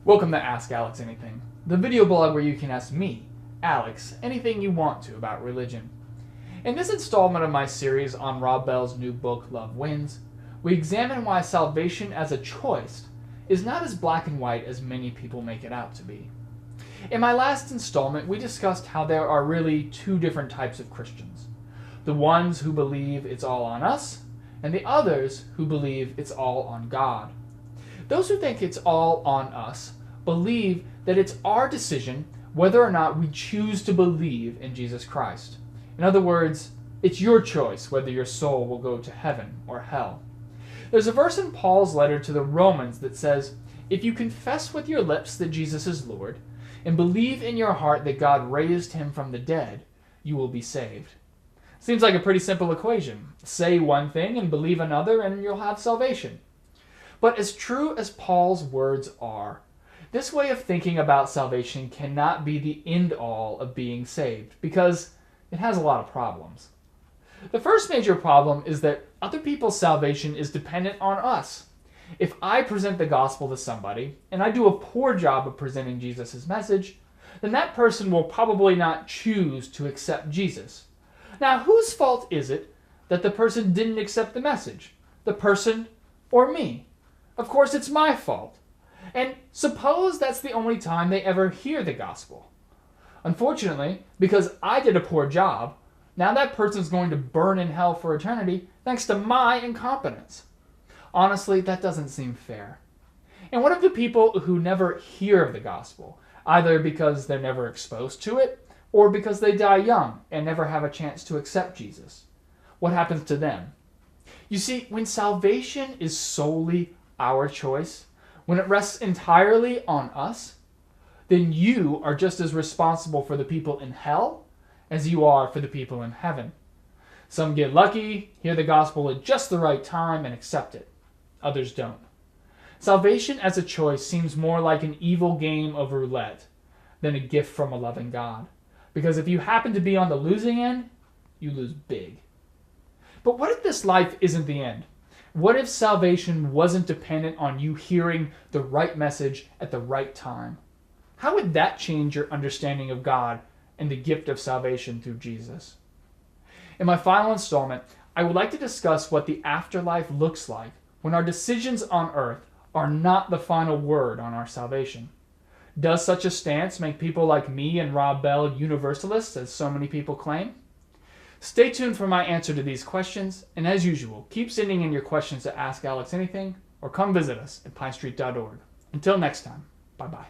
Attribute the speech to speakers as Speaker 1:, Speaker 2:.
Speaker 1: Welcome to Ask Alex Anything, the video blog where you can ask me, Alex, anything you want to about religion. In this installment of my series on Rob Bell's new book, Love Wins, we examine why salvation as a choice is not as black and white as many people make it out to be. In my last installment, we discussed how there are really two different types of Christians. The ones who believe it's all on us, and the others who believe it's all on God. Those who think it's all on us believe that it's our decision whether or not we choose to believe in Jesus Christ. In other words, it's your choice whether your soul will go to heaven or hell. There's a verse in Paul's letter to the Romans that says, "If you confess with your lips that Jesus is Lord, and believe in your heart that God raised him from the dead, you will be saved." Seems like a pretty simple equation. Say one thing and believe another, and you'll have salvation. But as true as Paul's words are, this way of thinking about salvation cannot be the end-all of being saved, because it has a lot of problems. The first major problem is that other people's salvation is dependent on us. If I present the gospel to somebody, and I do a poor job of presenting Jesus' message, then that person will probably not choose to accept Jesus. Now, whose fault is it that the person didn't accept the message? The person or me? Of course, it's my fault. And suppose that's the only time they ever hear the gospel. Unfortunately, because I did a poor job, now that person's going to burn in hell for eternity thanks to my incompetence. Honestly, that doesn't seem fair. And what of the people who never hear of the gospel, either because they're never exposed to it, or because they die young and never have a chance to accept Jesus? What happens to them? You see, when salvation is solely our choice, when it rests entirely on us, then you are just as responsible for the people in hell as you are for the people in heaven. Some get lucky, hear the gospel at just the right time, and accept it. Others don't. Salvation as a choice seems more like an evil game of roulette than a gift from a loving God. Because if you happen to be on the losing end, you lose big. But what if this life isn't the end? What if salvation wasn't dependent on you hearing the right message at the right time? How would that change your understanding of God and the gift of salvation through Jesus? In my final installment, I would like to discuss what the afterlife looks like when our decisions on earth are not the final word on our salvation. Does such a stance make people like me and Rob Bell universalists, as so many people claim? Stay tuned for my answer to these questions, and as usual, keep sending in your questions to Ask Alex Anything, or come visit us at pinestreet.org. Until next time, bye-bye.